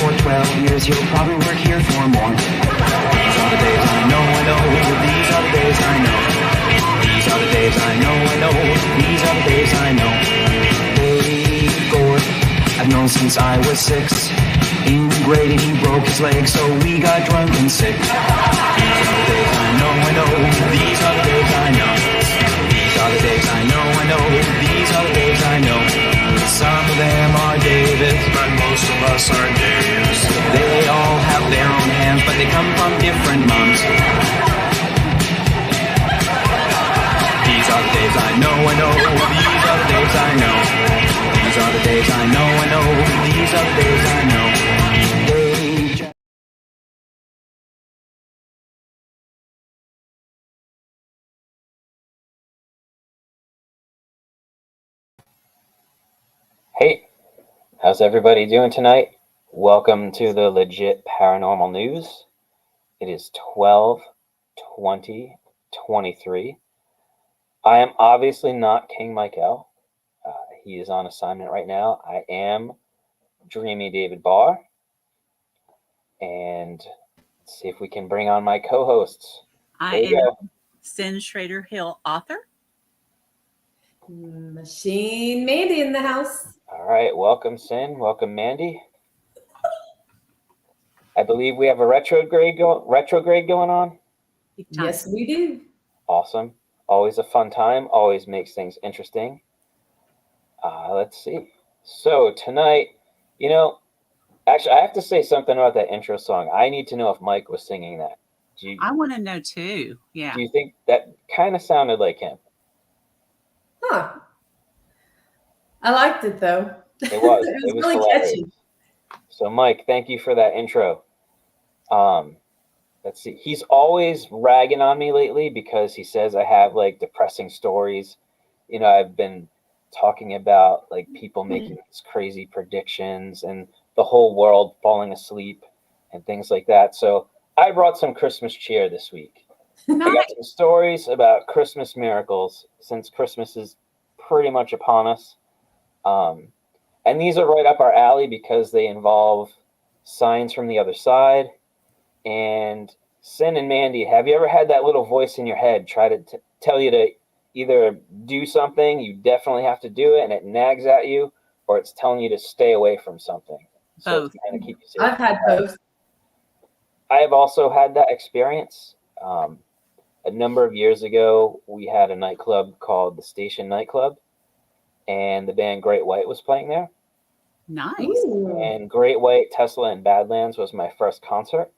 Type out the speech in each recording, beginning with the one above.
for 12 years, he'll probably work here for more. These are the days I know, these are the days I know. These are the days I know, these are the days I know. Dave Gore, I've known since I was 6. In grade he broke his leg, so we got drunk and sick. These are the days I know, these are the days I know. These are the days I know, these are the days I know. Some of them are Davids, but most of us are Daves. They all have their own hands, but they come from different moms. These are the days I know, these are the days I know. These are the days I know, these are the days I know. Hey, how's everybody doing tonight? Welcome to the Legit Paranormal News. It is 12/20/23. I am obviously not King Michael. He is on assignment right now. I am Dreamy David Barr. And let's see if we can bring on my co-hosts. I am Cyn Shrader Hill Author. Machine Mandy in the house. All right, welcome Cyn, welcome Mandy. I believe we have a retrograde going on. Yes, we do. Awesome. Always a fun time. Always makes things interesting. Let's see. So tonight, actually, I have to say something about that intro song. I need to know if Mike was singing that. I want to know too. Yeah. Do you think that kind of sounded like him? Huh. I liked it though. It was. It was really hilarious. catchy. So Mike, thank you for that intro. Let's see. He's always ragging on me lately because he says I have like depressing stories. I've been talking about like people making these crazy predictions and the whole world falling asleep and things like that. So I brought some Christmas cheer this week. I got some stories about Christmas miracles since Christmas is pretty much upon us. And these are right up our alley because they involve signs from the other side. And Cyn and Mandy, have you ever had that little voice in your head try to tell you to either do something, you definitely have to do it, and it nags at you, or it's telling you to stay away from something? So both. Kind of keep you safe. I've had both. I have also had that experience. A number of years ago, we had a nightclub called the Station Nightclub, and the band Great White was playing there. Nice. Ooh. And Great White, Tesla, and Badlands was my first concert.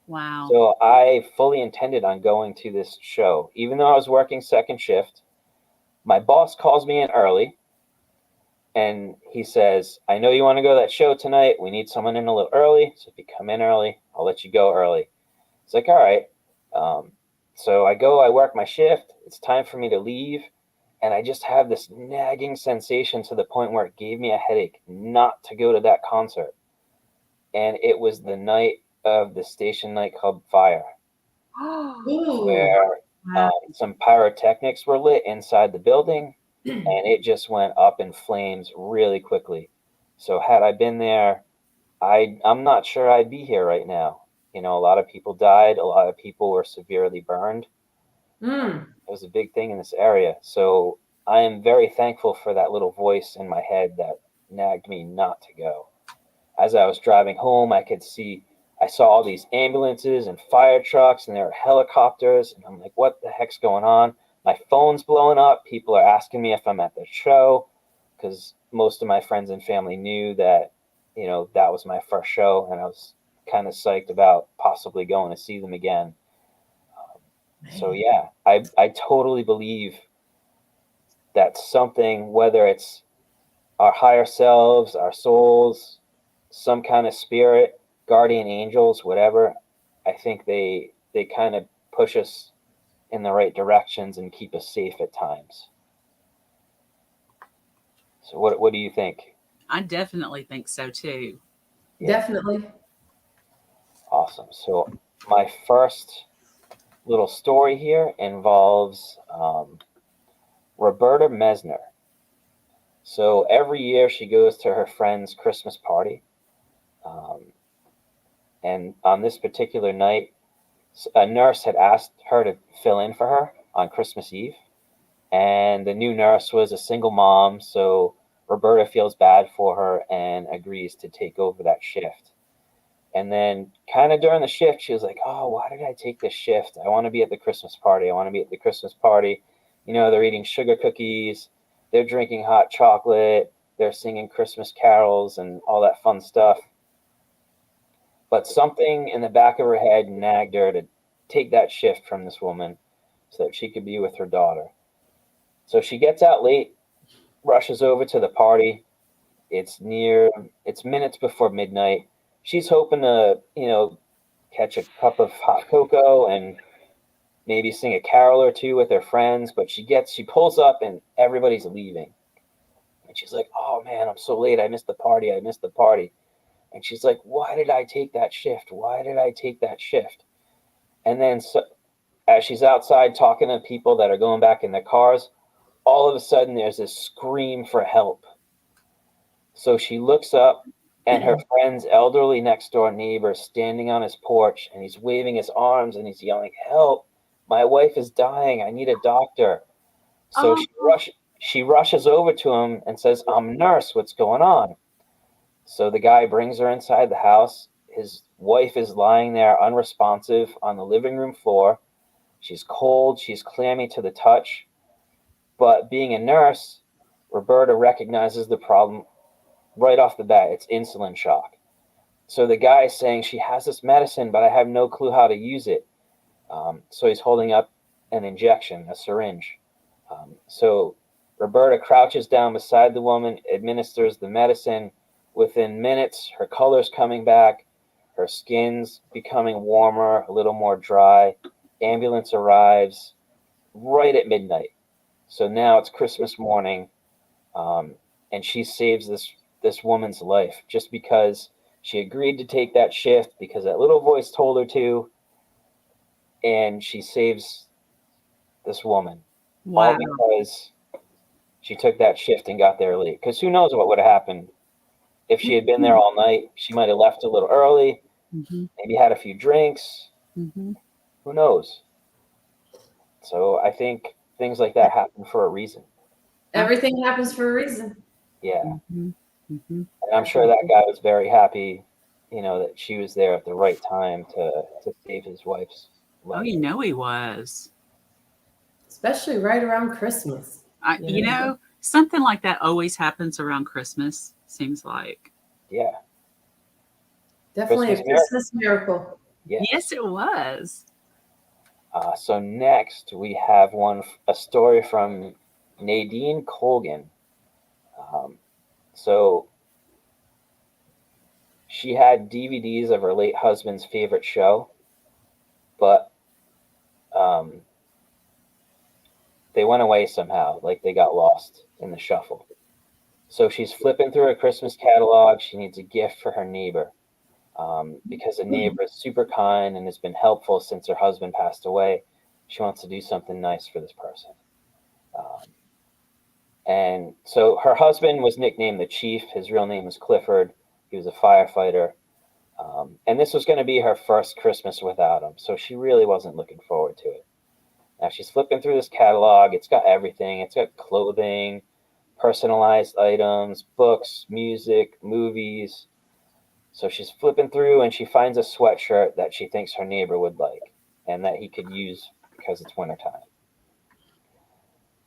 Wow. So I fully intended on going to this show. Even though I was working second shift, my boss calls me in early, and he says, I know you want to go to that show tonight. We need someone in a little early, so if you come in early, I'll let you go early. It's like, all right. So I go, I work my shift. It's time for me to leave. And I just have this nagging sensation to the point where it gave me a headache not to go to that concert. And it was the night of the Station nightclub fire, Ooh. where some pyrotechnics were lit inside the building, and it just went up in flames really quickly. So had I been there, I'm not sure I'd be here right now. A lot of people died. A lot of people were severely burned. It was a big thing in this area. So I am very thankful for that little voice in my head that nagged me not to go. As I was driving home, I saw all these ambulances and fire trucks, and there were helicopters. And I'm like, what the heck's going on? My phone's blowing up. People are asking me if I'm at the show because most of my friends and family knew that, that was my first show. And I was kind of psyched about possibly going to see them again. So yeah, I totally believe that something, whether it's our higher selves, our souls, some kind of spirit, guardian angels, whatever, I think they kind of push us in the right directions and keep us safe at times. So what do you think? I definitely think so too. Yeah. Definitely. Awesome. So my first little story here involves Roberta Mesner. So every year she goes to her friend's Christmas party. And on this particular night, a nurse had asked her to fill in for her on Christmas Eve. And the new nurse was a single mom, so Roberta feels bad for her and agrees to take over that shift. And then kind of during the shift, she was like, oh, why did I take this shift? I want to be at the Christmas party. I want to be at the Christmas party. You know, they're eating sugar cookies. They're drinking hot chocolate. They're singing Christmas carols and all that fun stuff. But something in the back of her head nagged her to take that shift from this woman so that she could be with her daughter. So she gets out late, rushes over to the party. It's minutes before midnight. She's hoping to, catch a cup of hot cocoa and maybe sing a carol or two with her friends. But she pulls up and everybody's leaving. And she's like, oh man, I'm so late. I missed the party. And she's like, why did I take that shift? Why did I take that shift? And then as she's outside talking to people that are going back in their cars, all of a sudden there's this scream for help. So she looks up, and her friend's elderly next door neighbor is standing on his porch, and he's waving his arms and he's yelling, help, my wife is dying, I need a doctor. So she rushes over to him and says, I'm nurse, what's going on? So the guy brings her inside the house. His wife is lying there unresponsive on the living room floor. She's cold, she's clammy to the touch. But being a nurse, Roberta recognizes the problem right off the bat. It's insulin shock. So the guy is saying, she has this medicine, but I have no clue how to use it. So he's holding up an injection, a syringe. So Roberta crouches down beside the woman, administers the medicine. Within minutes, her color's coming back, her skin's becoming warmer, a little more dry. Ambulance arrives right at midnight. So now it's Christmas morning, and she saves this woman's life just because she agreed to take that shift, because that little voice told her to, and she saves this woman. Wow. All because she took that shift and got there late. Because who knows what would have happened if she had been there all night. She might have left a little early, maybe had a few drinks. Who knows? So I think things like that happen for a reason. Everything happens for a reason. Yeah. And I'm sure that guy was very happy, that she was there at the right time to save his wife's life. Oh, you know he was. Especially right around Christmas. Something like that always happens around Christmas, seems like. Yeah. Definitely a Christmas miracle. Yeah. Yes, it was. So next we have a story from Nadine Colgan. So she had DVDs of her late husband's favorite show, but they went away somehow, like they got lost in the shuffle. So she's flipping through her Christmas catalog. She needs a gift for her neighbor, because the neighbor is super kind and has been helpful since her husband passed away. She wants to do something nice for this person. And so her husband was nicknamed the Chief. His real name was Clifford. He was a firefighter. And this was going to be her first Christmas without him. So she really wasn't looking forward to it. Now she's flipping through this catalog. It's got everything. It's got clothing, personalized items, books, music, movies. So she's flipping through and she finds a sweatshirt that she thinks her neighbor would like and that he could use because it's wintertime.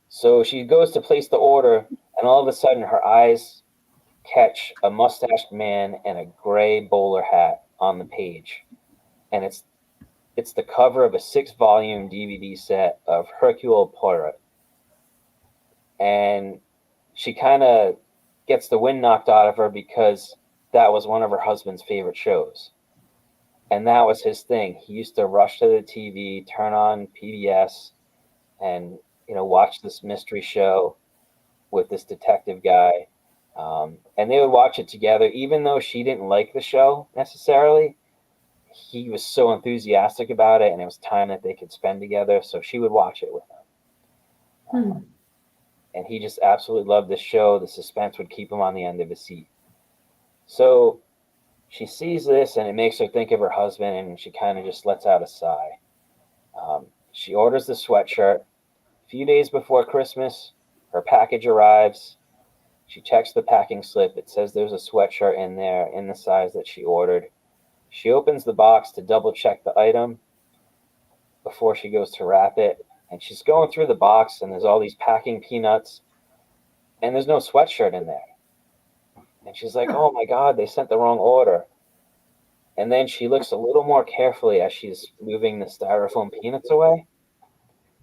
So she goes to place the order, and all of a sudden her eyes catch a mustached man and a gray bowler hat on the page. And it's the cover of a 6-volume DVD set of Hercule Poirot. And she kind of gets the wind knocked out of her because that was one of her husband's favorite shows. And that was his thing. He used to rush to the TV, turn on PBS, and watch this mystery show with this detective guy. And they would watch it together, even though she didn't like the show necessarily. He was so enthusiastic about it, and it was time that they could spend together, so she would watch it with him. And he just absolutely loved this show. The suspense would keep him on the end of his seat. So she sees this and it makes her think of her husband, and she kind of just lets out a sigh. She orders the sweatshirt. A few days before Christmas, her package arrives. She checks the packing slip. It says there's a sweatshirt in there in the size that she ordered. She opens the box to double check the item before she goes to wrap it. And she's going through the box, and there's all these packing peanuts, and there's no sweatshirt in there. And she's like, oh my God, they sent the wrong order. And then she looks a little more carefully as she's moving the styrofoam peanuts away.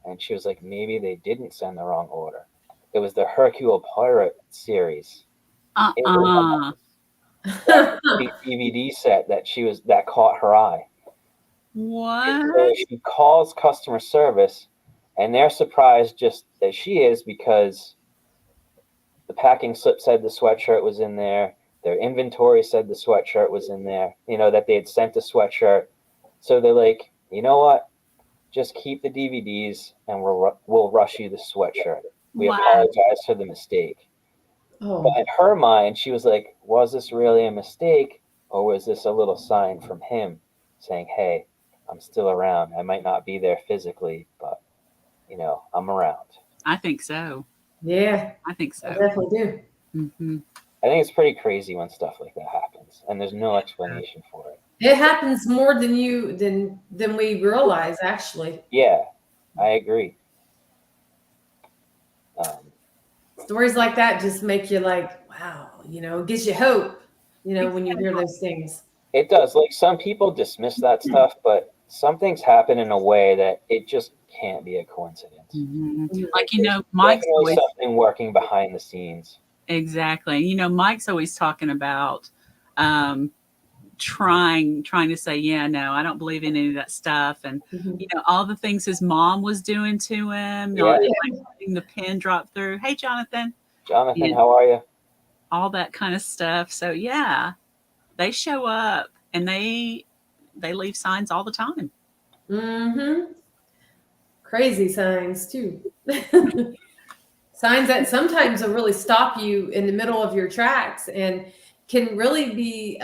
And she was like, maybe they didn't send the wrong order. It was the Hercule Poirot series. The DVD set that caught her eye. What? So she calls customer service, and they're surprised just as she is, because the packing slip said the sweatshirt was in there. Their inventory said the sweatshirt was in there, that they had sent a sweatshirt. So they're like, you know what? Just keep the DVDs, and we'll rush you the sweatshirt. We apologize for the mistake. Oh. But in her mind, she was like, was this really a mistake, or was this a little sign from him saying, hey, I'm still around. I might not be there physically, but, I'm around. I think so. Yeah. I think so. I definitely do. Mm-hmm. I think it's pretty crazy when stuff like that happens, and there's no explanation for it. It happens more than we realize, actually. Yeah, I agree. Stories like that just make you like, wow, it gives you hope, when you hear those things. It does. Like, some people dismiss that stuff, but some things happen in a way that it just can't be a coincidence. Mm-hmm. Like, Mike's always something working behind the scenes. Exactly. Mike's always talking about trying to say, yeah, no, I don't believe in any of that stuff. And, all the things his mom was doing to him, like letting the pin drop through. Hey, Jonathan. Jonathan, how are you? All that kind of stuff. So, yeah, they show up and they leave signs all the time. Mm-hmm. Crazy signs, too. Signs that sometimes will really stop you in the middle of your tracks and can really be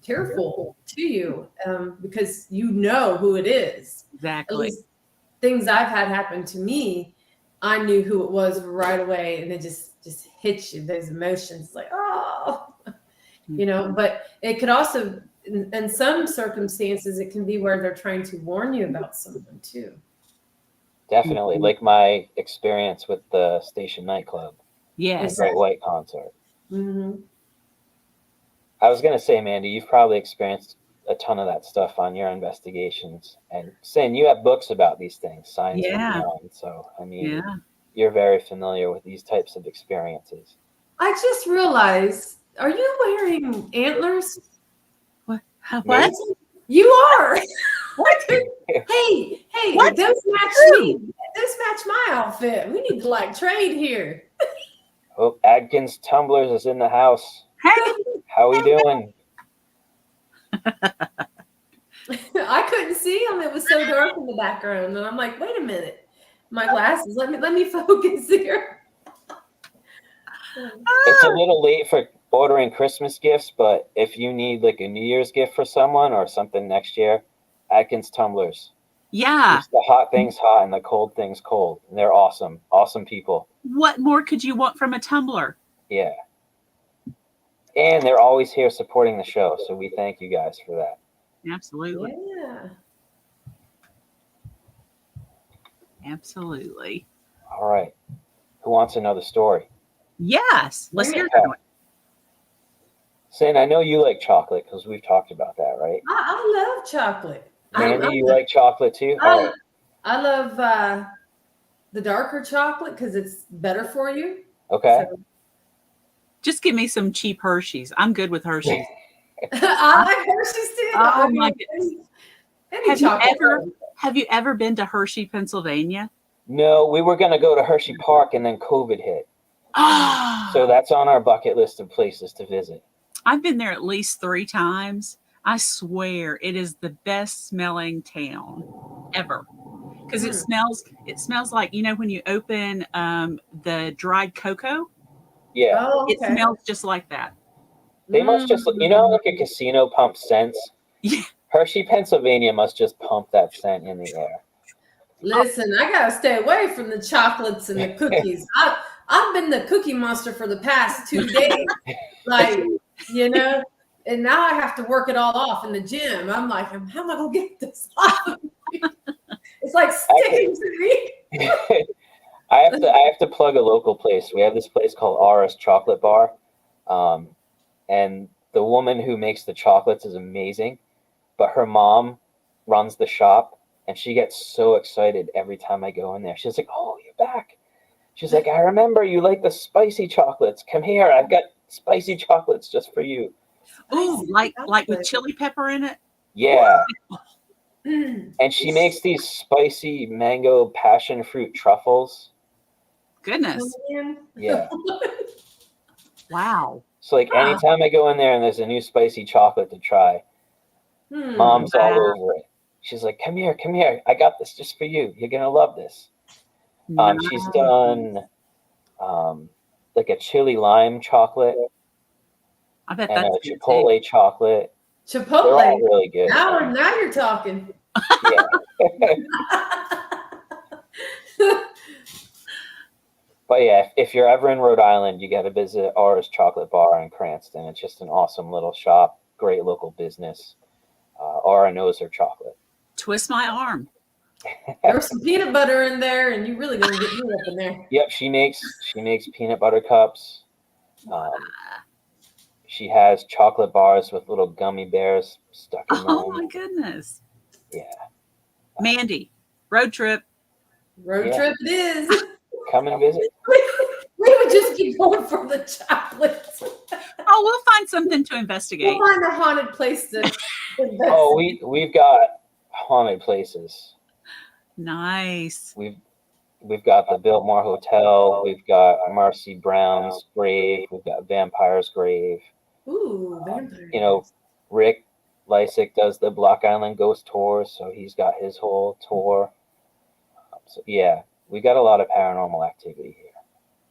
tearful to you because you know who it is. Exactly. At least things I've had happen to me, I knew who it was right away, and it just hits you, those emotions like, oh, but it could also, in some circumstances, it can be where they're trying to warn you about someone too. Definitely. Like my experience with the Station nightclub. Yes. Great White concert. Mm-hmm. I was going to say, Mandy, you've probably experienced a ton of that stuff on your investigations. And Cyn, you have books about these things, Science and Beyond. So, you're very familiar with these types of experiences. I just realized, are you wearing antlers? What? What? You are. What? Hey, what? Those match me. Those match my outfit. We need to trade here. Oh, Adkins Tumblers is in the house. Hey, how we doing? I couldn't see him. It was so dark in the background, and I'm like, wait a minute, my glasses. Let me focus here. It's a little late for ordering Christmas gifts, but if you need like a New Year's gift for someone or something next year, Adkins Tumblers. Yeah. Keeps the hot things hot and the cold things cold. And they're awesome. Awesome people. What more could you want from a tumbler? Yeah. And they're always here supporting the show. So we thank you guys for that. Absolutely. Yeah. Absolutely. All right. Who wants another story? Yes. Let's hear it. Cyn, I know you like chocolate because we've talked about that, right? I love chocolate. Mandy, you like chocolate too? I love the darker chocolate because it's better for you. Okay. So. Just give me some cheap Hershey's. I'm good with Hershey's. I like Hershey's too. Oh my goodness. Have you ever been to Hershey, Pennsylvania? No, we were going to go to Hershey Park and then COVID hit. So that's on our bucket list of places to visit. I've been there at least 3 times. I swear it is the best smelling town ever. Because it smells like, when you open the dried cocoa. Yeah. Oh, okay. It smells just like that. They must just, like a casino pumps scents. Yeah. Hershey, Pennsylvania must just pump that scent in the air. Listen, I gotta stay away from the chocolates and the cookies. I've been the cookie monster for the past 2 days, like, and now I have to work it all off in the gym. I'm like, how am I gonna get this off of me? It's like sticking to me. I have to plug a local place. We have this place called Aura's Chocolate Bar, and the woman who makes the chocolates is amazing, but her mom runs the shop, and she gets so excited every time I go in there. She's like, "Oh, you're back." She's like, "I remember you like the spicy chocolates. Come here, I've got spicy chocolates just for you." Oh, like with chili pepper in it? Yeah. And she makes these spicy mango passion fruit truffles. Goodness. Yeah. Wow. So like anytime I go in there and there's a new spicy chocolate to try, Mom's all over it. She's like, come here. I got this just for you. You're gonna love this. She's done like a chili lime chocolate. I bet and that's a Chipotle chocolate. Chipotle. They're all really good. Now you're talking. Yeah. But yeah, if you're ever in Rhode Island, you got to visit Aura's Chocolate Bar in Cranston. It's just an awesome little shop, great local business. Aura knows her chocolate. Twist my arm. There's some peanut butter in there, and you really gonna get me up in there. Yep, she makes peanut butter cups. She has chocolate bars with little gummy bears stuck in them. Oh my goodness. Yeah. Mandy, road trip. Road trip it is. Come and visit. We would just keep going for the chocolates. Oh, we'll find something to investigate. We'll find a haunted place to invest. Oh, we've got haunted places. Nice. We've got the Biltmore Hotel. We've got Marcy Brown's grave. We've got Vampire's grave. Ooh, vampire. Rick Lysick does the Block Island ghost tour, so he's got his whole tour. So yeah, we got a lot of paranormal activity here.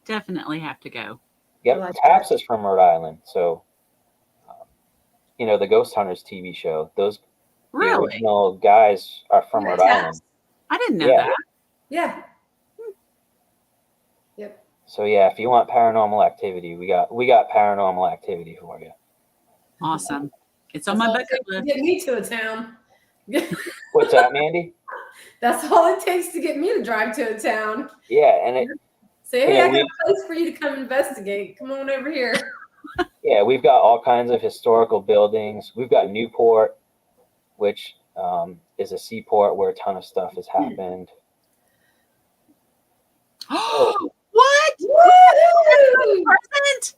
Definitely have to go. Yep, Taps is from Rhode Island, so the Ghost Hunters TV show. Those the original guys are from Rhode Island. I didn't know that. Yeah. Yep. So yeah, if you want paranormal activity, we got paranormal activity for you. Awesome. It's on my bucket list. Get me to a town. What's that, Mandy? That's all it takes to get me to drive to a town. Yeah, and say, hey, I got a place for you to come investigate. Come on over here. Yeah, we've got all kinds of historical buildings. We've got Newport, which is a seaport where a ton of stuff has happened. Oh, what? Present?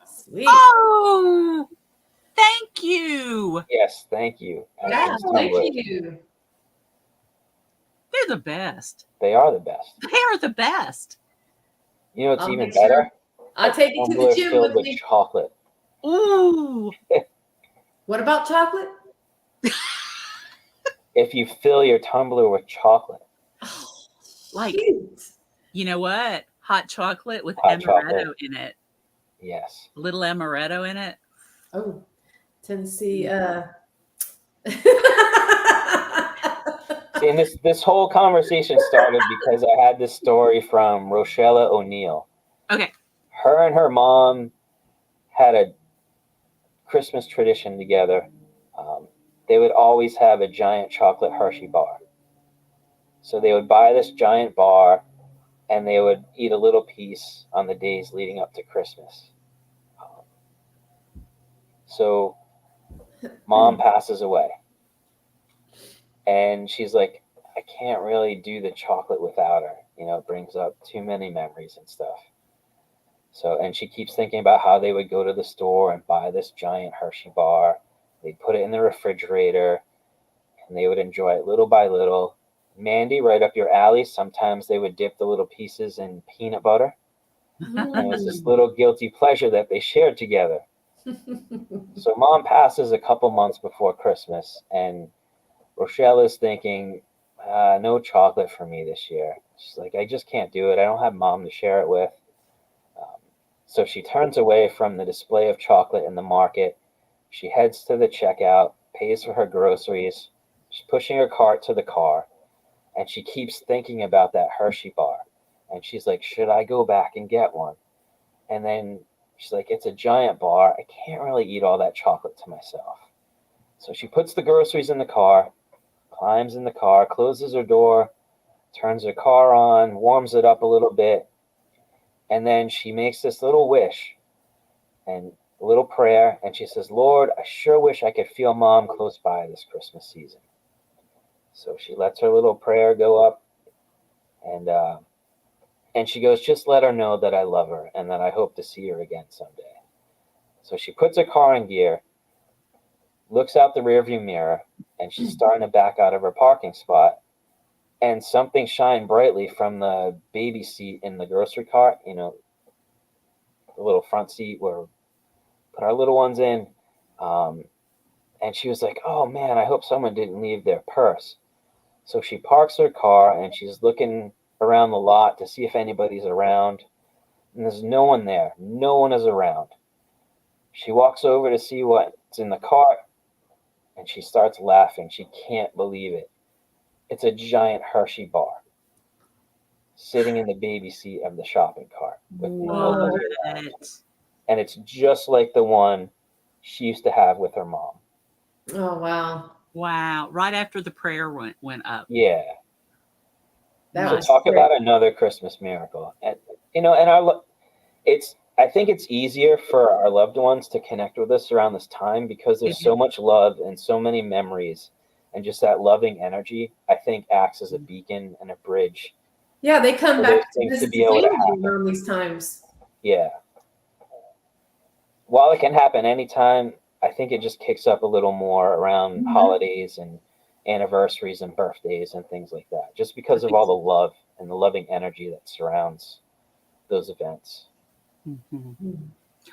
Sweet. Oh, thank you. Yes, thank you. Yeah, thank you. They're the best. They are the best. They are the best. You know what's even better? I'll take you to the gym filled with me. chocolate. Ooh. What about chocolate? If you fill your tumbler with chocolate. Like, Cute. you know what? Hot chocolate with Hot amaretto in it. Yes. A little amaretto in it. Oh, Tennessee. See, and this whole conversation started because I had this story from Rochella O'Neill. Okay. Her and her mom had a Christmas tradition together. They would always have a giant chocolate Hershey bar. So they would buy this giant bar, and they would eat a little piece on the days leading up to Christmas. So Mom passes away. And she's like, I can't really do the chocolate without her. It brings up too many memories and stuff. So, and she keeps thinking about how they would go to the store and buy this giant Hershey bar. They'd put it in the refrigerator, and they would enjoy it little by little. Mandy, right up your alley, sometimes they would dip the little pieces in peanut butter. And it was this little guilty pleasure that they shared together. So Mom passes a couple months before Christmas, and Rochelle is thinking, no chocolate for me this year. She's like, I just can't do it. I don't have Mom to share it with. So she turns away from the display of chocolate in the market. She heads to the checkout, pays for her groceries. She's pushing her cart to the car, and she keeps thinking about that Hershey bar. And she's like, should I go back and get one? And then she's like, it's a giant bar. I can't really eat all that chocolate to myself. So she puts the groceries in the car, climbs in the car, closes her door, turns her car on, warms it up a little bit, and then she makes this little wish and a little prayer, and she says, Lord, I sure wish I could feel Mom close by this Christmas season. So she lets her little prayer go up, and she goes, just let her know that I love her and that I hope to see her again someday. So she puts her car in gear, looks out the rearview mirror, and she's starting to back out of her parking spot, and something shined brightly from the baby seat in the grocery cart, you know, the little front seat where we put our little ones in. And she was like, oh man, I hope someone didn't leave their purse. So she parks her car and she's looking around the lot to see if anybody's around. And there's no one there. No one is around. She walks over to see what's in the cart, and she starts laughing. She can't believe it. It's a giant Hershey bar sitting in the baby seat of the shopping cart with nobody around. And it's just like the one she used to have with her mom. Oh, wow. Wow. Right after the prayer went up. Yeah. That So was talk great. about another Christmas miracle. And, you know, and I think it's easier for our loved ones to connect with us around this time because there's so much love and so many memories, and just that loving energy, I think, acts as a beacon and a bridge. Yeah, they come for back those to things to visit be able to family happen. around these times. Yeah. While it can happen anytime, I think it just kicks up a little more around holidays and anniversaries and birthdays and things like that, just because of all the love and the loving energy that surrounds those events. Mm-hmm.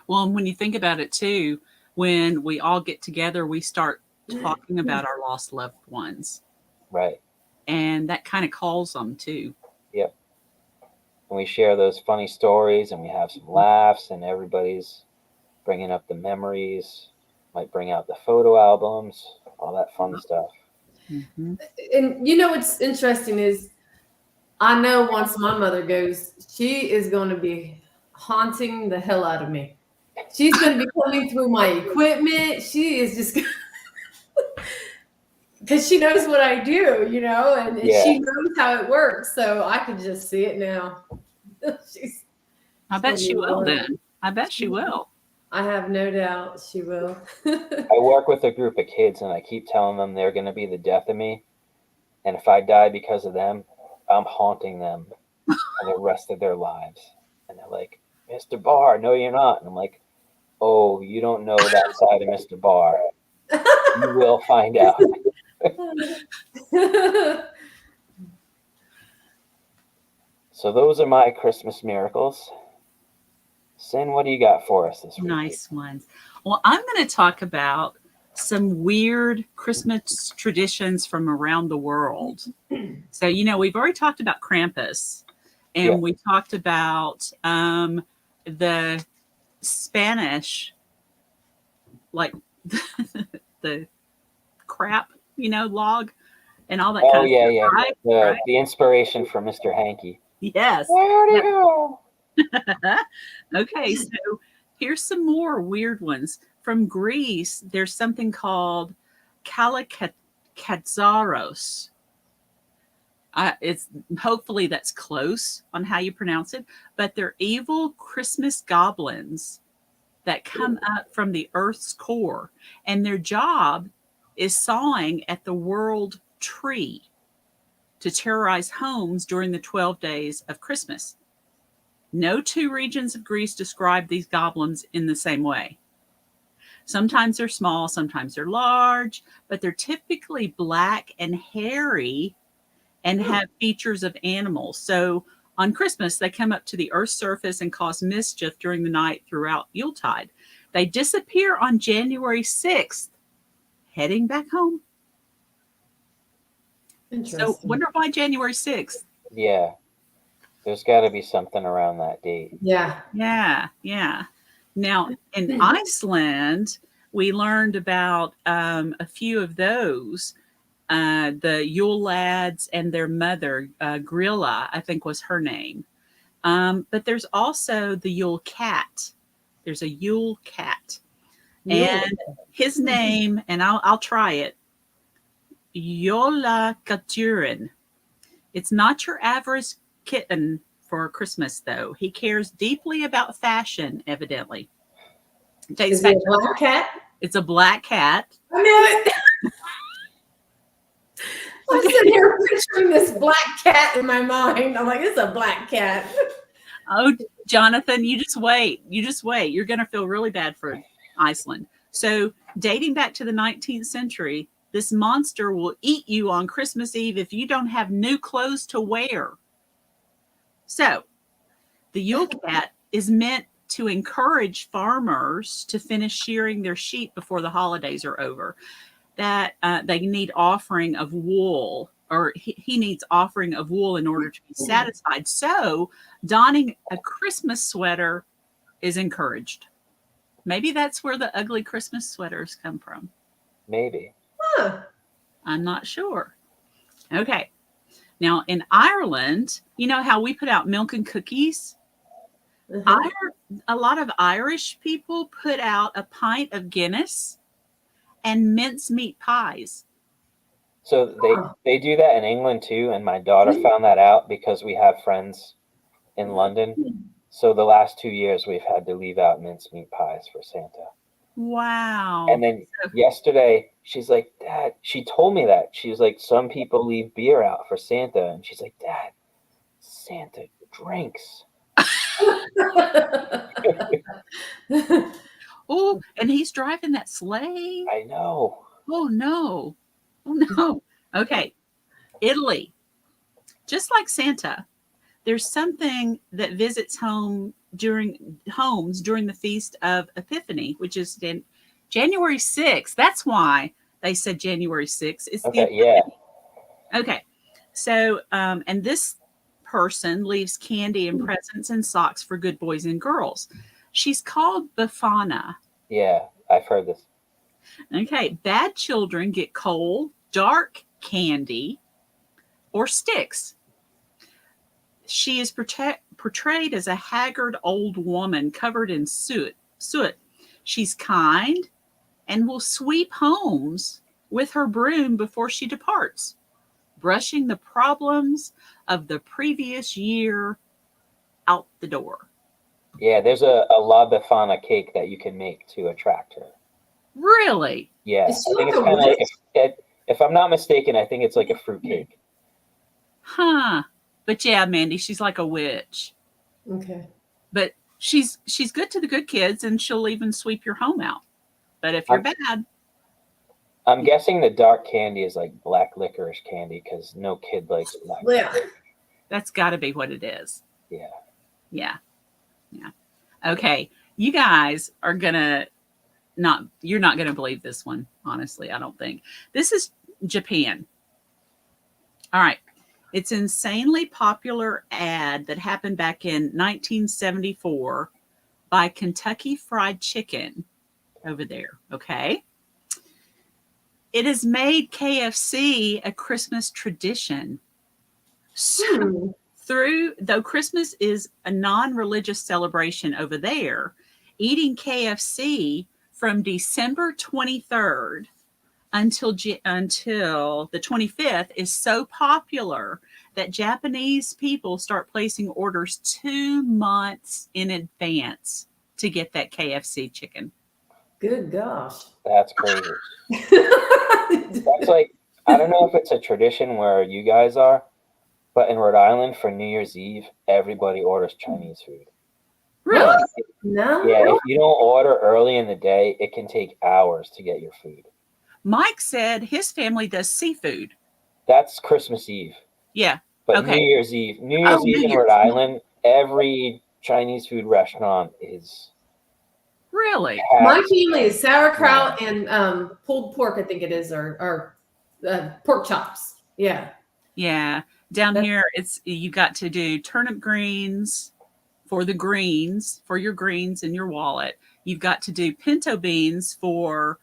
Well, and when you think about it too, when we all get together, we start talking about our lost loved ones. Right. And that kind of calls them too. Yep. And we share those funny stories, and we have some laughs, and everybody's bringing up the memories, might bring out the photo albums, all that fun stuff. Mm-hmm. And you know what's interesting is, I know once my mother goes, she is going to be haunting the hell out of me. She's going to be coming through my equipment. She is just because she knows what I do, you know, and she knows how it works. So I can just see it now. I bet she will then. I bet she will. I have no doubt she will. I work with a group of kids, and I keep telling them they're going to be the death of me. And if I die because of them, I'm haunting them for the rest of their lives. And they're like, Mr. Barr, no, you're not. And I'm like, oh, you don't know that side of Mr. Barr. You will find out. So those are my Christmas miracles. Cyn, what do you got for us this week? Nice ones. Well, I'm going to talk about some weird Christmas traditions from around the world. So, you know, we've already talked about Krampus, and we talked about the Spanish, like the crap, you know, log and all that kind of stuff. Right? The inspiration from Mr. Hanky. Yes. Where'd he go? Okay, so here's some more weird ones. From Greece, there's something called Kalakatzaros. It's hopefully that's close on how you pronounce it, but they're evil Christmas goblins that come up from the earth's core, and their job is sawing at the world tree to terrorize homes during the 12 days of Christmas. No two regions of Greece describe these goblins in the same way. Sometimes they're small, sometimes they're large, but they're typically black and hairy and have features of animals. So on Christmas, they come up to the Earth's surface and cause mischief during the night throughout Yuletide. They disappear on January 6th, heading back home. So wonder why January 6th? Yeah. There's got to be something around that date. Yeah. Yeah. Now, in Iceland, we learned about a few of those. The Yule lads and their mother, Grilla, I think was her name. But there's also the Yule cat. There's a Yule cat. And his name, and I'll try it, Yola Katurin. It's not your average kitten for Christmas, though. He cares deeply about fashion, evidently. Is it a black cat? It's a black cat. I knew it. I'm sitting here picturing this black cat in my mind. I'm like, it's a black cat. Oh, Jonathan, you just wait. You just wait. You're going to feel really bad for Iceland. So, dating back to the 19th century, this monster will eat you on Christmas Eve if you don't have new clothes to wear. So, the Yule cat is meant to encourage farmers to finish shearing their sheep before the holidays are over. That they need offering of wool, or he needs offering of wool in order to be satisfied. So, donning a Christmas sweater is encouraged. Maybe that's where the ugly Christmas sweaters come from. Maybe. Huh. I'm not sure. Okay. Now, in Ireland, you know how we put out milk and cookies? A lot of Irish people put out a pint of Guinness and mincemeat pies. So they do that in England too, and my daughter found that out because we have friends in London. So the last 2 years we've had to leave out mincemeat pies for Santa. Wow. And then yesterday she's like, Dad, she told me that. She was like, some people leave beer out for Santa. And she's like, Dad, Santa drinks. Oh, and he's driving that sleigh. I know. Oh, no. Oh, no. Okay. Italy. Just like Santa, there's something that visits homes during the Feast of Epiphany, which is January 6th. That's why they said January 6th. It's Okay. So, and this person leaves candy and presents and socks for good boys and girls. She's called Befana. Yeah, I've heard this. Okay. Bad children get coal, dark candy, or sticks. She is portrayed as a haggard old woman covered in soot. She's kind and will sweep homes with her broom before she departs, brushing the problems of the previous year out the door. Yeah, there's a La Befana cake that you can make to attract her. Really? Yeah, I think it's kind of like, if I'm not mistaken, I think it's like a fruit cake. Huh. But yeah, Mandy, she's like a witch. Okay. But she's good to the good kids, and she'll even sweep your home out. But if you're bad, I'm guessing the dark candy is like black licorice candy because no kid likes black licorice. That's got to be what it is. Yeah. Yeah. Okay, you guys are you're not gonna believe this one. Honestly, I don't think. This is Japan. All right. It's an insanely popular ad that happened back in 1974 by Kentucky Fried Chicken over there. Okay. It has made KFC a Christmas tradition. So, though Christmas is a non-religious celebration over there, eating KFC from December 23rd until the 25th is so popular that Japanese people start placing orders 2 months in advance to get that KFC chicken. Good gosh. That's crazy. That's like, I don't know if it's a tradition where you guys are, but in Rhode Island for New Year's Eve, everybody orders Chinese food. Really? No. Yeah, if you don't order early in the day, it can take hours to get your food. Mike said his family does seafood. That's Christmas Eve. Yeah. But Okay. New Year's Eve in Rhode Island, every Chinese food restaurant is Really? My family is sauerkraut and pulled pork, I think it is, or pork chops. Yeah. Yeah. Down here, you got to do turnip greens for your greens in your wallet. You've got to do pinto beans for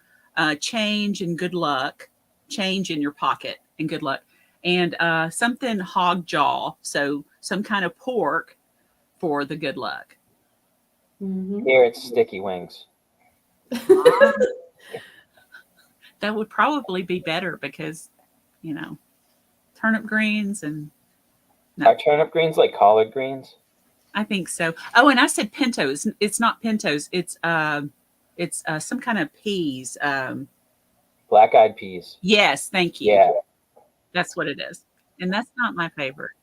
change and good luck, change in your pocket and good luck, and something hog jaw, so some kind of pork for the good luck. Mhm. Here it's sticky wings. That would probably be better because, turnip greens and no. Are turnip greens like collard greens? I think so. Oh, and I said pintos. It's not pintos. It's some kind of peas. Black-eyed peas. Yes, thank you. Yeah. That's what it is. And that's not my favorite.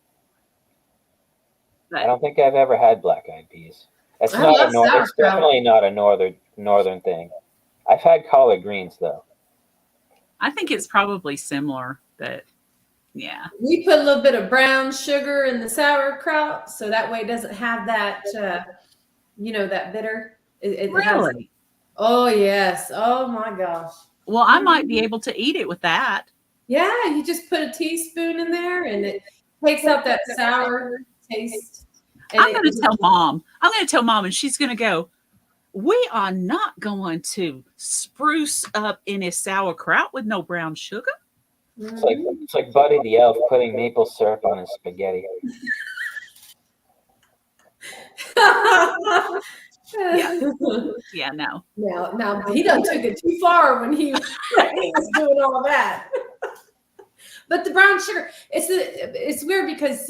I But don't think I've ever had black-eyed peas. It's I not love it's sauerkraut. definitely not a northern thing. I've had collard greens though. I think it's probably similar, but yeah. We put a little bit of brown sugar in the sauerkraut, so that way it doesn't have that, that bitter. It has. Really? Oh yes. Oh my gosh. Well, I might be able to eat it with that. Yeah, you just put a teaspoon in there, and it takes out that sour taste. And I'm going to tell Mom. I'm going to tell Mom, and she's going to go, we are not going to spruce up any sauerkraut with no brown sugar. It's like Buddy the Elf putting maple syrup on his spaghetti. Yeah, no. Now he done took it too far when he was doing all that. But the brown sugar, it's weird because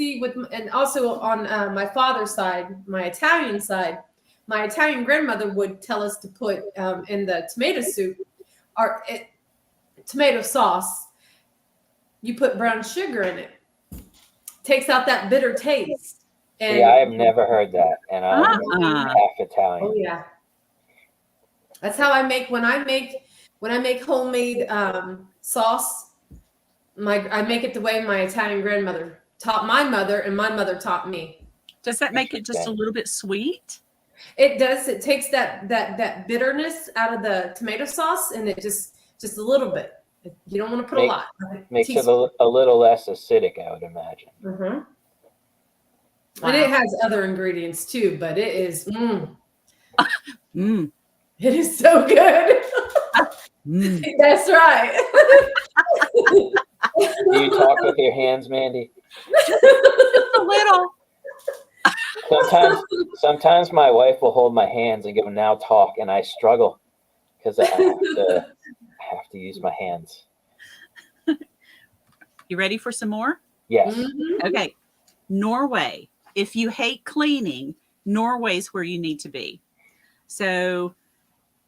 and also on my father's side, my Italian side, my Italian grandmother would tell us to put in the tomato soup or tomato sauce. You put brown sugar in it. Takes out that bitter taste. And See, I have never heard that, and I'm half Italian. oh yeah, that's how I make when I make homemade sauce. I make it the way my Italian grandmother taught my mother, and my mother taught me. Does that make it just a little bit sweet? It does. It takes that bitterness out of the tomato sauce, and it just a little bit. You don't want to put a lot. Makes it a little less acidic, I would imagine. Mm-hmm. Wow. And it has other ingredients too, but it is. Mm. It is so good. That's right. Do you talk with your hands, Mandy? A little. Sometimes my wife will hold my hands and go, "Now talk," and I struggle because I have to use my hands. You ready for some more? Yes. Mm-hmm. Okay. Norway. If you hate cleaning, Norway's where you need to be. So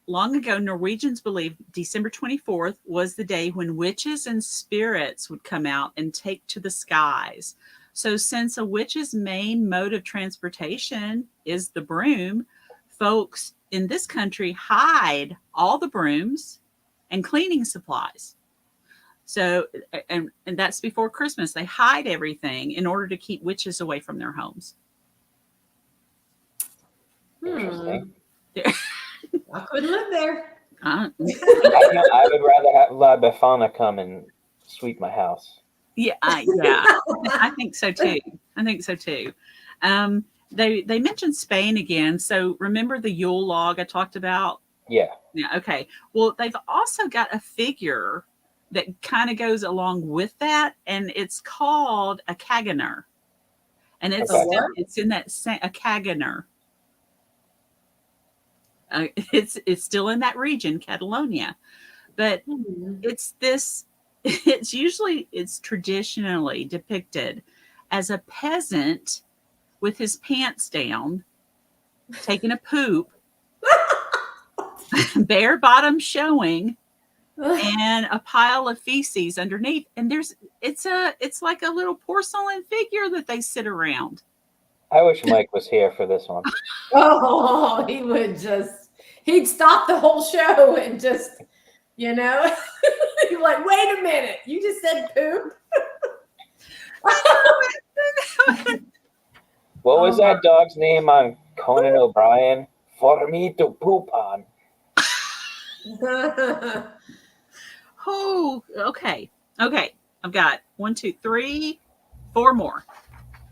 long ago, Norwegians believed December 24th was the day when witches and spirits would come out and take to the skies. So since a witch's main mode of transportation is the broom, folks in this country hide all the brooms and cleaning supplies. So, and that's before Christmas. They hide everything in order to keep witches away from their homes. Interesting. I couldn't live there. I would rather have La Befana come and sweep my house. Yeah, I think so too. They mentioned Spain again. So remember the Yule log I talked about? Yeah. Yeah. Okay. Well, they've also got a figure that kind of goes along with that, and it's called a Caganer, and it's in that a Caganer. It's still in that region, Catalonia, but it's traditionally depicted as a peasant with his pants down, taking a poop, bare bottom showing, and a pile of feces underneath. And it's like a little porcelain figure that they sit around. I wish Mike was here for this one. Oh, he'd stop the whole show and just, you're like, wait a minute, you just said poop? What was that dog's name on Conan O'Brien? For me to poop on. Oh, okay. I've got 1, 2, 3, 4 more.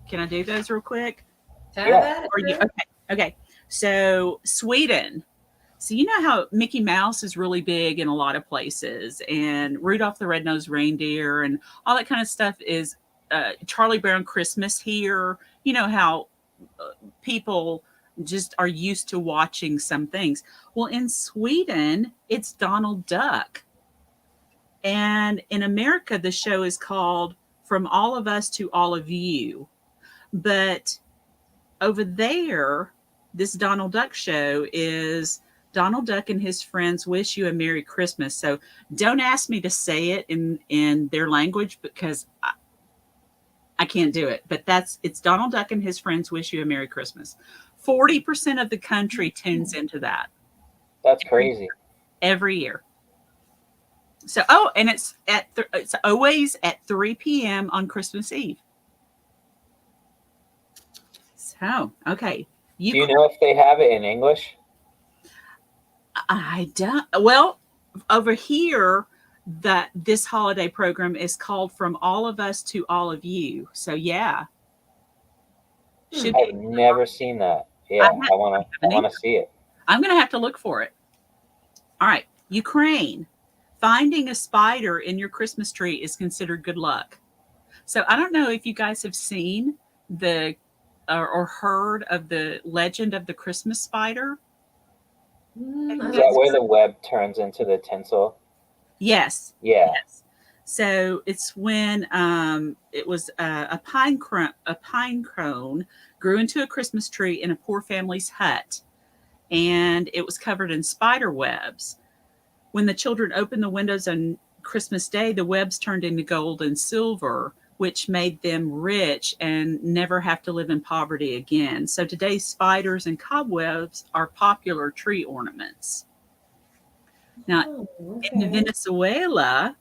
Can I do those real quick? Have Yeah. at it, Or you, girl. okay. So Sweden. So you know how Mickey Mouse is really big in a lot of places, and Rudolph the Red-Nosed Reindeer and all that kind of stuff is Charlie Brown Christmas here. You know how people just are used to watching some things. Well, in Sweden, it's Donald Duck. And in America, the show is called From All of Us to All of You. But over there, this Donald Duck show is Donald Duck and his friends wish you a Merry Christmas. So don't ask me to say it in their language because I can't do it. But it's Donald Duck and his friends wish you a Merry Christmas. 40% of the country tunes into that That's crazy. every year. So and it's always at 3 p.m. on Christmas Eve. So okay, Do you know if they have it in English? I don't. Well, over here, that this holiday program is called From All of Us to All of You. So yeah, should I've never seen that. Yeah, I want to see it. I'm going to have to look for it. All right, Ukraine. Finding a spider in your Christmas tree is considered good luck. So I don't know if you guys have seen the or heard of the legend of the Christmas spider. Is that where the web turns into the tinsel? Yes. Yeah. Yes. So it's when it was a pine cone grew into a Christmas tree in a poor family's hut, and it was covered in spider webs. When the children opened the windows on Christmas Day, the webs turned into gold and silver, which made them rich and never have to live in poverty again. So today, spiders and cobwebs are popular tree ornaments. Now, in Venezuela,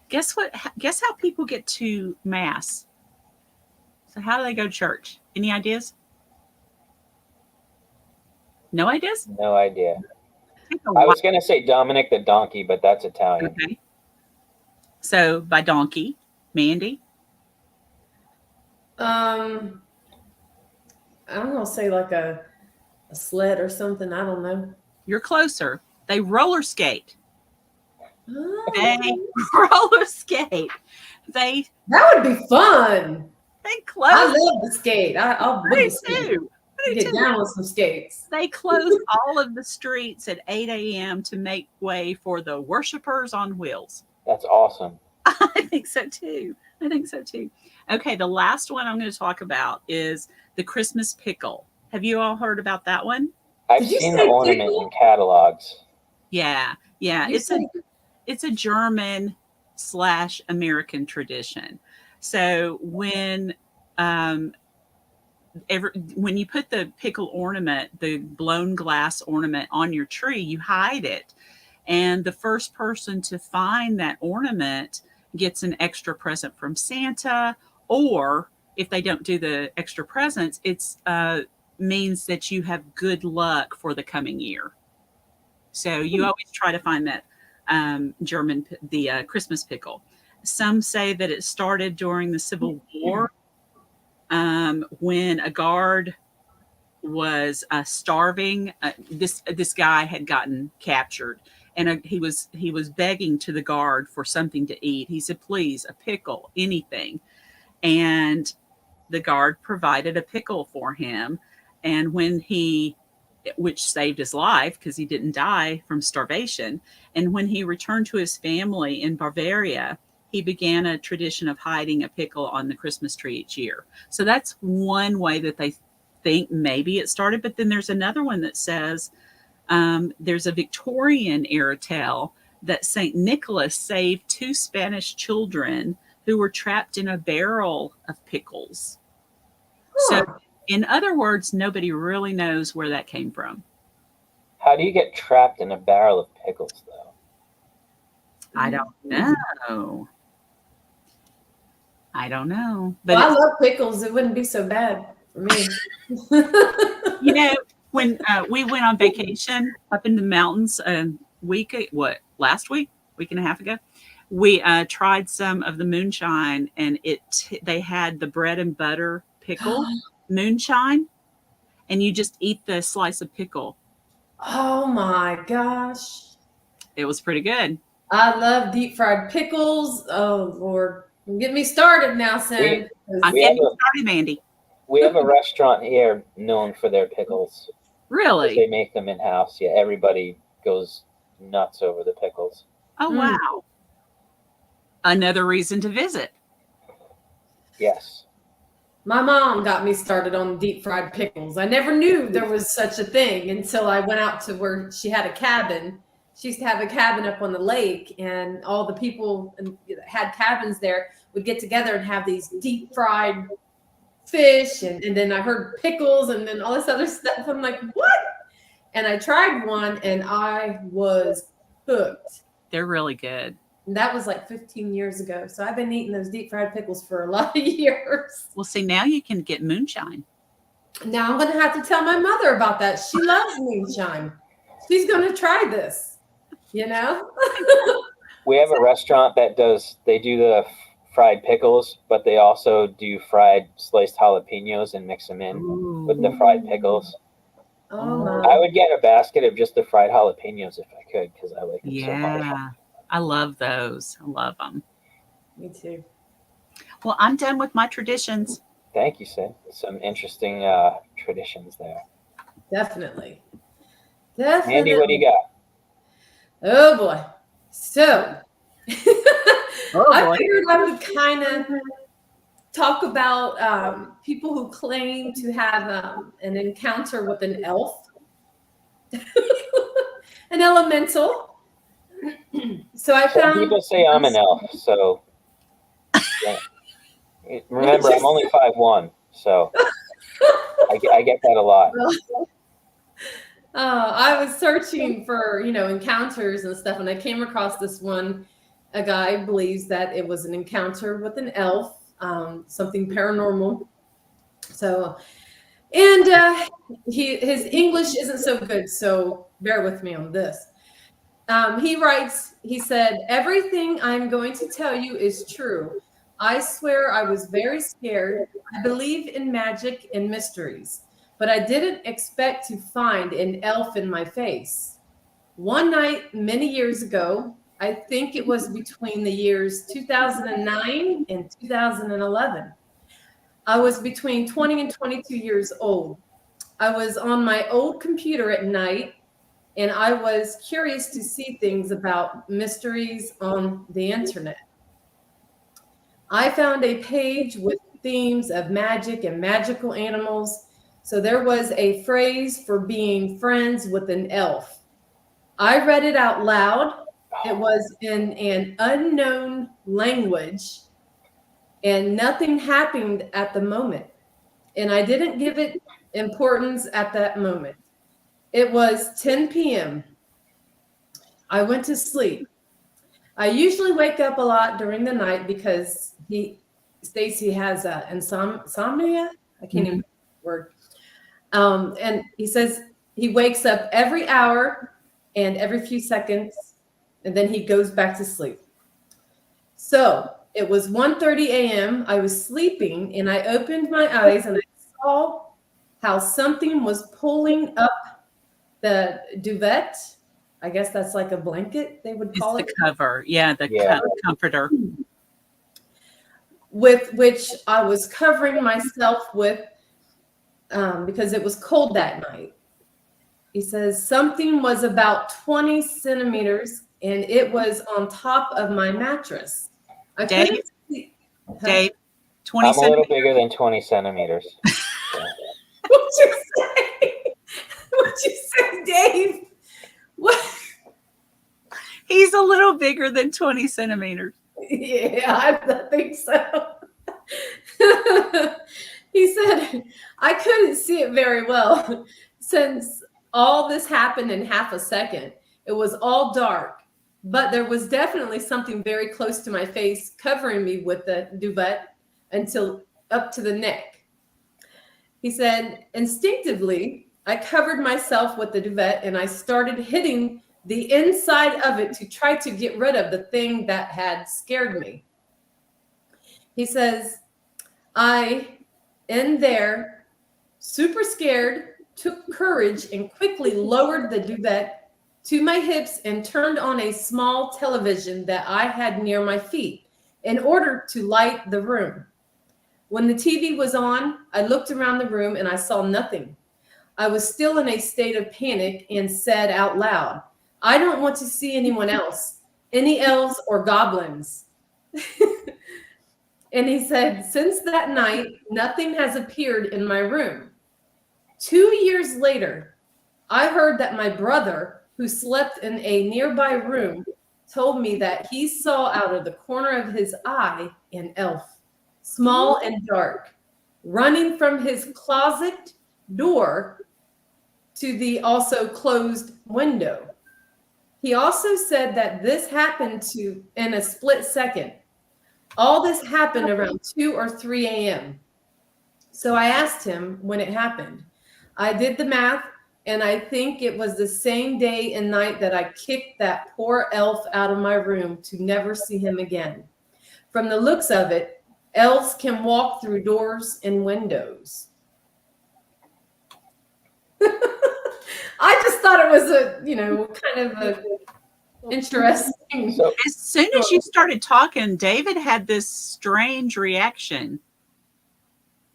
guess what? Guess how people get to Mass? So how do they go to church? Any ideas? No ideas? No idea. I was going to say Dominic the Donkey, but that's Italian. Okay. So by donkey, Mandy? I don't know, say like a sled or something. I don't know. You're closer. They roller skate. Oh, They roller skate. That would be fun. They I close. love the skate. I'll They boogie skate. do. They Get do. down with some skates. They close all of the streets at 8 a.m. to make way for the worshipers on wheels. That's awesome. I think so too. Okay, the last one I'm going to talk about is the Christmas pickle. Have you all heard about that one? I've Did you seen say the ornament pickle? in catalogs. Yeah. You say- It's a German / American tradition. So when when you put the pickle ornament, the blown glass ornament on your tree, you hide it. And the first person to find that ornament gets an extra present from Santa. Or if they don't do the extra presents, it's means that you have good luck for the coming year. So you always try to find that the Christmas pickle. Some say that it started during the Civil War when a guard was starving. This guy had gotten captured, and he was begging to the guard for something to eat. He said, "Please, a pickle, anything." And the guard provided a pickle for him, and which saved his life because he didn't die from starvation. And when he returned to his family in Bavaria, he began a tradition of hiding a pickle on the Christmas tree each year. So that's one way that they think maybe it started. But then there's another one that says there's a Victorian era tale that St. Nicholas saved 2 Spanish children who were trapped in a barrel of pickles. So in other words, nobody really knows where that came from. How do you get trapped in a barrel of pickles, though? I don't know. But I love pickles. It wouldn't be so bad for me. you know, when we went on vacation up in the mountains last week and a half ago, We tried some of the moonshine, and they had the bread and butter pickle moonshine, and you just eat the slice of pickle. Oh my gosh. It was pretty good. I love deep fried pickles. Oh Lord. Get me started now, Cyn. I'm getting started, Mandy. We have a restaurant here known for their pickles. Really? They make them in house. Yeah, everybody goes nuts over the pickles. Oh, wow. Another reason to visit. Yes. My mom got me started on deep fried pickles. I never knew there was such a thing until I went out to where she had a cabin. She used to have a cabin up on the lake, and all the people that had cabins there would get together and have these deep fried fish. And then I heard pickles and then all this other stuff. I'm like, what? And I tried one and I was hooked. They're really good. And that was like 15 years ago. So I've been eating those deep fried pickles for a lot of years. Well, see, now you can get moonshine. Now I'm going to have to tell my mother about that. She loves moonshine. She's going to try this, you know? We have a restaurant that they do the fried pickles, but they also do fried sliced jalapenos and mix them in with the fried pickles. Oh my. I would get a basket of just the fried jalapenos if I could, because I like them so much. Yeah, I love those. I love them. Me too. Well, I'm done with my traditions. Thank you, Cyn. Some interesting traditions there. Definitely. Mandy, what do you got? Oh boy. So I boy. figured I would kind of talk about people who claim to have an encounter with an elf, an elemental. So I Some found people say I'm an elf, so yeah. Remember, I'm only 5'1", so I get that a lot. I was searching for, encounters and stuff, and I came across this one. A guy believes that it was an encounter with an elf, something paranormal. So, and his English isn't so good, so bear with me on this. He writes, he said, "Everything I'm going to tell you is true. I swear I was very scared. I believe in magic and mysteries, but I didn't expect to find an elf in my face. One night, many years ago, I think it was between the years 2009 and 2011. I was between 20 and 22 years old. I was on my old computer at night, and I was curious to see things about mysteries on the internet. I found a page with themes of magic and magical animals. So there was a phrase for being friends with an elf. I read it out loud. It was in an unknown language, and nothing happened at the moment. And I didn't give it importance at that moment. It was 10 p.m. I went to sleep. I usually wake up a lot during the night because he states he has insomnia. I can't even word. And he says he wakes up every hour and every few seconds, and then he goes back to sleep. So it was 1:30 a.m. I was sleeping, and I opened my eyes and I saw how something was pulling up the duvet. I guess that's like a blanket, they would call it. The cover. Yeah, the comforter. With which I was covering myself with because it was cold that night. He says something was about 20 centimeters, and it was on top of my mattress. Dave, 20 I'm a little bigger than 20 centimeters. What'd you say? What'd you say, Dave? What? He's a little bigger than 20 centimeters. Yeah, I think so. He said, I couldn't see it very well since all this happened in half a second. It was all dark, but there was definitely something very close to my face covering me with the duvet until up to the neck. He said, instinctively, I covered myself with the duvet and I started hitting the inside of it to try to get rid of the thing that had scared me. He says, I, in there, super scared, took courage and quickly lowered the duvet to my hips and turned on a small television that I had near my feet in order to light the room. When the TV was on, I looked around the room and I saw nothing. I was still in a state of panic and said out loud, I don't want to see anyone else, any elves or goblins. And he said, since that night, nothing has appeared in my room. 2 years later, I heard that my brother, who slept in a nearby room, told me that he saw out of the corner of his eye an elf, small and dark, running from his closet door to the also closed window. He also said that this happened in a split second. All this happened around 2 or 3 a.m. So I asked him when it happened. I did the math, and I think it was the same day and night that I kicked that poor elf out of my room to never see him again. From the looks of it, elves can walk through doors and windows. I just thought it was kind of a interesting. So As soon as you started talking, David had this strange reaction.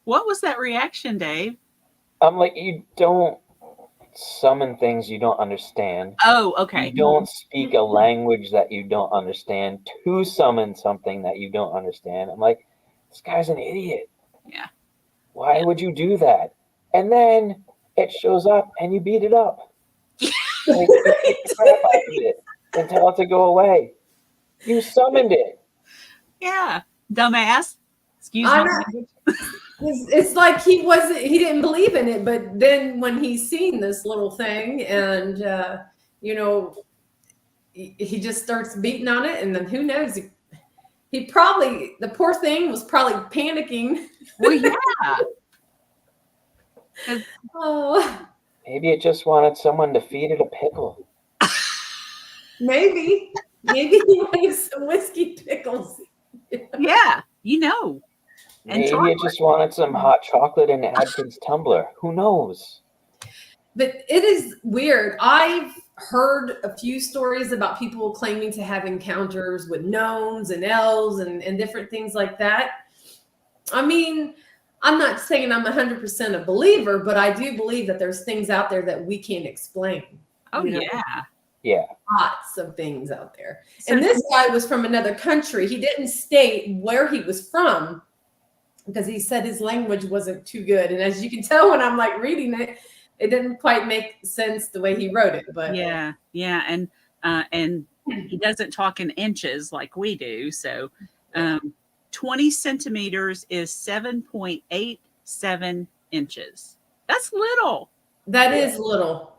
What was that reaction, Dave? I'm like, you don't summon things you don't understand. Oh, okay. You don't speak a language that you don't understand to summon something that you don't understand. I'm like, this guy's an idiot. Yeah. Why would you do that? And then it shows up and you beat it up. Like, you kick the crap out of it and tell it to go away. You summoned it. Yeah. Dumbass. Excuse me. It's like he didn't believe in it, but then when he's seen this little thing and he just starts beating on it, and then who knows, he probably, the poor thing was probably panicking. Well, yeah. Oh, Maybe it just wanted someone to feed it a pickle. maybe he makes some whiskey pickles. Yeah. And Maybe it just wanted some hot chocolate in Adkins tumbler. Who knows? But it is weird. I've heard a few stories about people claiming to have encounters with gnomes and elves and different things like that. I mean, I'm not saying I'm 100% a believer, but I do believe that there's things out there that we can't explain. Oh, yeah. Yeah. Lots of things out there. And this guy was from another country. He didn't state where he was from because he said his language wasn't too good. And as you can tell when I'm like reading it, it didn't quite make sense the way he wrote it. But yeah. And he doesn't talk in inches like we do. So 20 centimeters is 7.87 inches. That's little. that is little.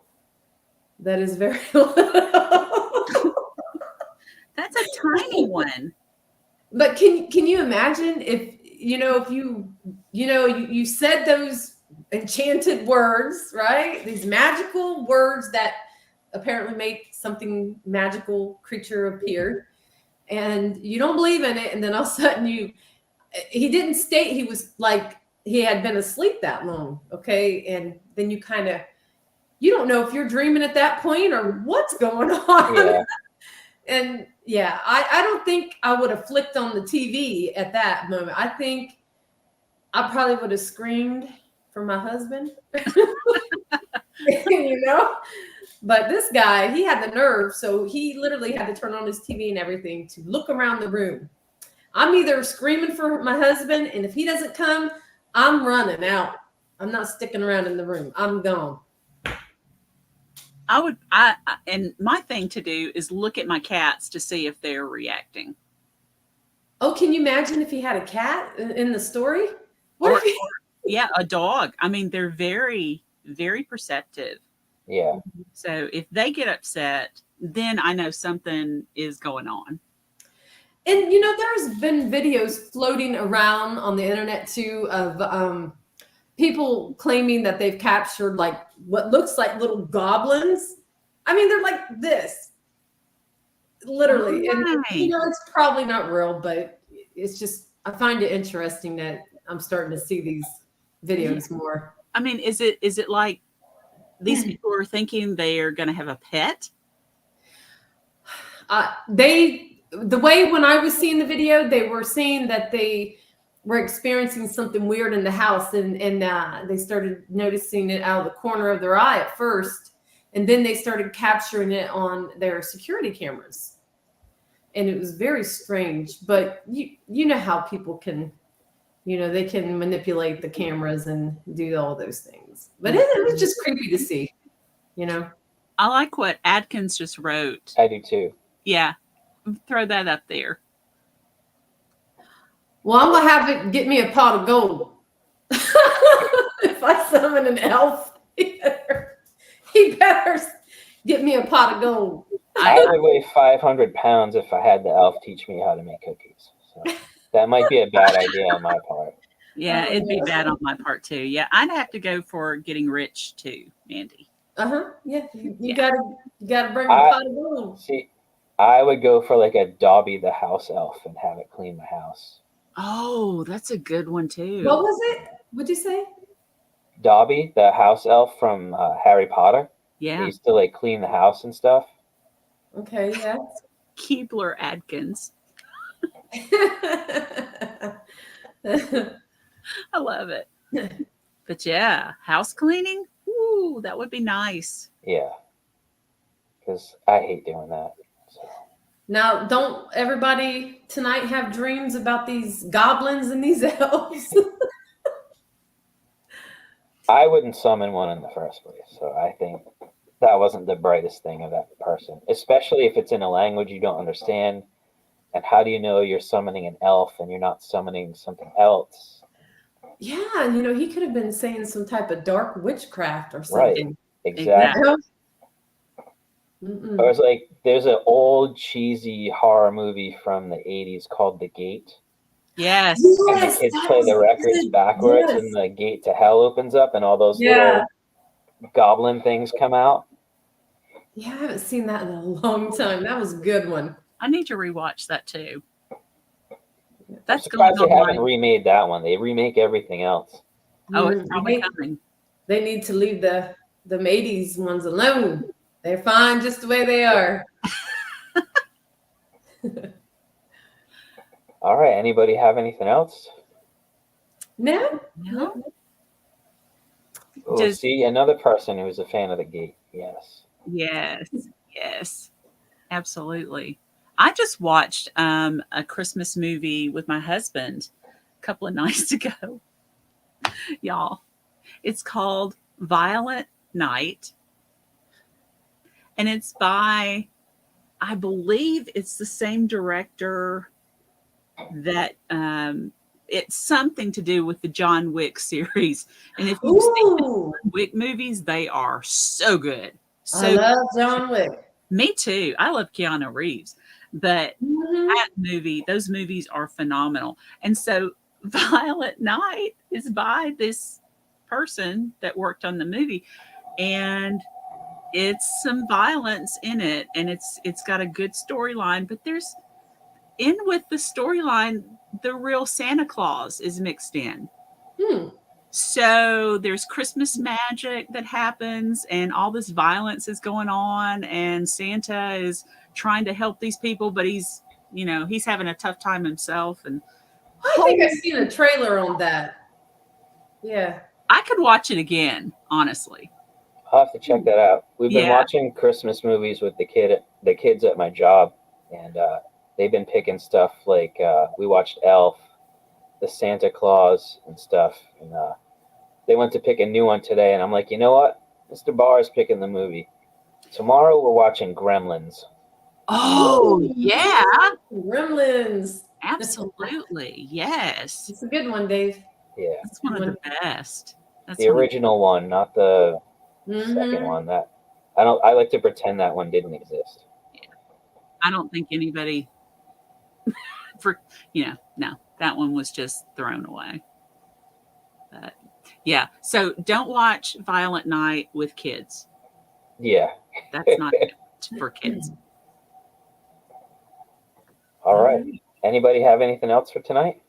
That is very little. That's a tiny one. But can you imagine if you said those enchanted words, right? These magical words that apparently make something magical creature appear, and you don't believe in it, and then all of a sudden he didn't state he was like he had been asleep that long, okay? And then you don't know if you're dreaming at that point or what's going on. Yeah. And yeah, I don't think I would have flicked on the TV at that moment. I think I probably would have screamed for my husband, But this guy, he had the nerve, so he literally had to turn on his TV and everything to look around the room. I'm either screaming for my husband, and if he doesn't come, I'm running out. I'm not sticking around in the room. I'm gone. And my thing to do is look at my cats to see if they're reacting. Oh, can you imagine if he had a cat in the story? Yeah, a dog. I mean, they're very, very perceptive. Yeah. So if they get upset, then I know something is going on. And there's been videos floating around on the internet too of people claiming that they've captured like what looks like little goblins. I mean, they're like this, literally. And Right. it's probably not real, but it's just, I find it interesting that I'm starting to see these videos more. I mean, is it like these people are thinking they are going to have a pet? The way when I was seeing the video, they were saying that they were experiencing something weird in the house, and they started noticing it out of the corner of their eye at first, and then they started capturing it on their security cameras, and it was very strange. But you know how people can, they can manipulate the cameras and do all those things. But it was just creepy to see, I like what Adkins just wrote. I do too. Yeah, throw that up there. Well, I'm gonna have it get me a pot of gold. If I summon an elf, he better get me a pot of gold. I would weigh 500 pounds if I had the elf teach me how to make cookies. So that might be a bad idea on my part. Yeah, it'd be bad on my part too. Yeah, I'd have to go for getting rich too, Mandy. Yeah, you gotta bring a pot of gold. See, I would go for like a Dobby the house elf and have it clean my house. Oh, that's a good one too. What was it? What'd you say? Dobby, the house elf from Harry Potter. He Yeah, used to like clean the house and stuff. Okay, yeah. Keebler Adkins. I love it. But yeah, house cleaning. Ooh, that would be nice. Yeah, because I hate doing that. So. Now, don't everybody tonight have dreams about these goblins and these elves? I wouldn't summon one in the first place, so I think that wasn't the brightest thing of that person, especially if it's in a language you don't understand. And how do you know you're summoning an elf and you're not summoning something else? Yeah, he could have been saying some type of dark witchcraft or something. Right, exactly. Mm-mm. Or it's like there's an old cheesy horror movie from the 80s called The Gate. Yes. And the kids play the records backwards and the gate to hell opens up and all those little goblin things come out. Yeah, I haven't seen that in a long time. That was a good one. I need to rewatch that too. I'm surprised they haven't remade that one. They remake everything else. Oh, it's probably coming. They need to leave the 80s ones alone. They're fine just the way they are. All right. Anybody have anything else? No. Oh, see, another person who's a fan of The Gate. Yes. Yes. Absolutely. I just watched a Christmas movie with my husband a couple of nights ago. Y'all, it's called Violent Night. And it's by, I believe it's the same director that it's something to do with the John Wick series. And if you've seen the John Wick movies, they are so good. I love John Wick. Me too. I love Keanu Reeves. But those movies are phenomenal. And so Violent Night is by this person that worked on the movie. And it's some violence in it. And it's got a good storyline. But there's with the storyline, the real Santa Claus is mixed in. So there's Christmas magic that happens and all this violence is going on and Santa is trying to help these people, but he's having a tough time himself. And I think I've seen a trailer on that. Yeah. I could watch it again, honestly. I'll have to check that out. We've been watching Christmas movies with the kids at my job, and they've been picking stuff like we watched Elf, the Santa Claus and stuff, and they went to pick a new one today, and I'm like, you know what? Mr. Barr is picking the movie. Tomorrow we're watching Gremlins. Oh, yeah. Gremlins. Absolutely. Yes. It's a good one, Dave. Yeah. It's one of the best. That's the original one, not the second one. That I like to pretend that one didn't exist. Yeah. I don't think anybody no, that one was just thrown away. But yeah, so don't watch Violent Night with kids. Yeah. That's not for kids. All right. Anybody have anything else for tonight?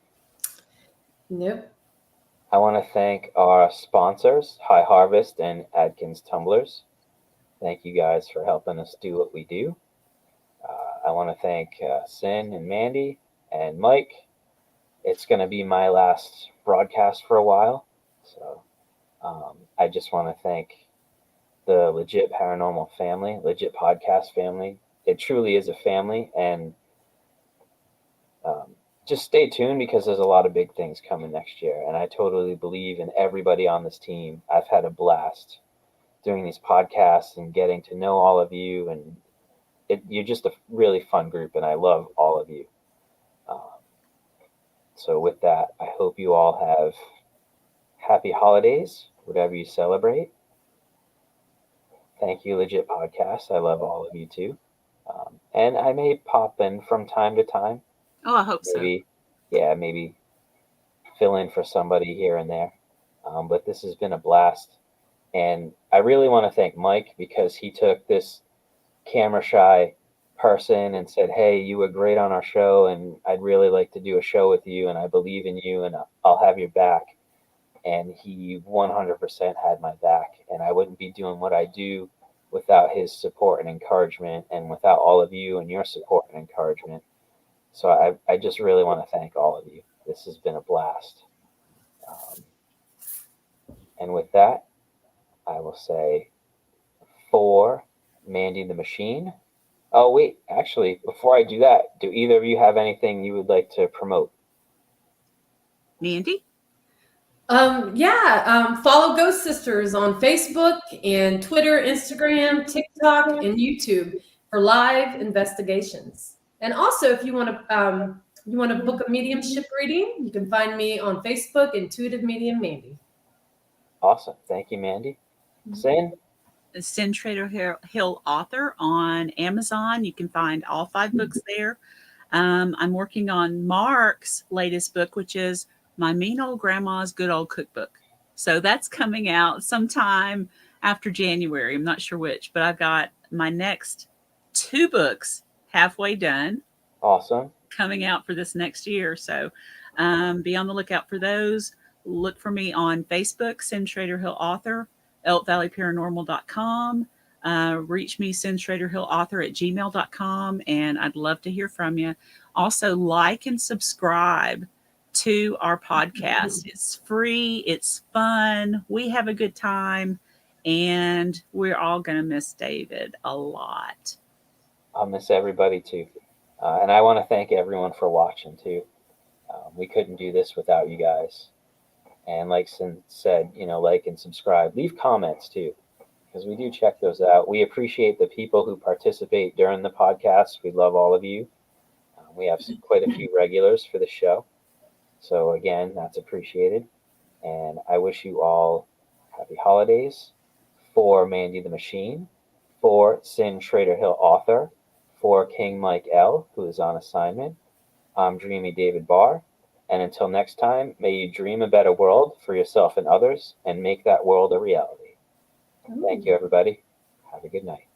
Nope. I want to thank our sponsors, High Harvest and Adkins Tumblers. Thank you guys for helping us do what we do. I want to thank Cyn and Mandy and Mike. It's going to be my last broadcast for a while. So I just want to thank the Legit Paranormal family, Legit Podcast family. It truly is a family. And just stay tuned because there's a lot of big things coming next year. And I totally believe in everybody on this team. I've had a blast doing these podcasts and getting to know all of you. And you're just a really fun group. And I love all of you. So with that, I hope you all have happy holidays, whatever you celebrate. Thank you, Legit Podcast. I love all of you too. And I may pop in from time to time. Oh, I hope Maybe, yeah, maybe fill in for somebody here and there. But this has been a blast. And I really want to thank Mike because he took this camera shy person and said, hey, you were great on our show and I'd really like to do a show with you and I believe in you and I'll have your back. And he 100% had my back, and I wouldn't be doing what I do without his support and encouragement and without all of you and your support and encouragement. So I just really want to thank all of you. This has been a blast. And with that, I will say for Mandy the Machine. Oh, wait, actually, before I do that, do either of you have anything you would like to promote? Mandy? Follow Ghost Sisters on Facebook and Twitter, Instagram, TikTok, and YouTube for live investigations. And also, if you want to book a mediumship reading, you can find me on Facebook, Intuitive Medium Mandy. Awesome. Thank you, Mandy. Cyn? Cyn Shrader Hill Author on Amazon. You can find all 5 books there. I'm working on Mark's latest book, which is My Mean Old Grandma's Good Old Cookbook. So that's coming out sometime after January. I'm not sure which, but I've got my next 2 books halfway done. Awesome. Coming out for this next year. So be on the lookout for those. Look for me on Facebook, Cyn Shrader Hill Author, ElkValleyParanormal.com. Reach me, Cyn Shrader Hill Author at gmail.com. And I'd love to hear from you. Also, like and subscribe to our podcast. It's free. It's fun. We have a good time. And we're all going to miss David a lot. I'll miss everybody too. And I want to thank everyone for watching too. We couldn't do this without you guys. And like Cyn said, like and subscribe. Leave comments too, because we do check those out. We appreciate the people who participate during the podcast. We love all of you. We have quite a few regulars for the show. So again, that's appreciated. And I wish you all happy holidays. For Mandy the Machine, for Cyn Shrader Hill Author, for King Mike L., who is on assignment, I'm Dreamy David Barr. And until next time, may you dream a better world for yourself and others and make that world a reality. Thank you, everybody. Have a good night.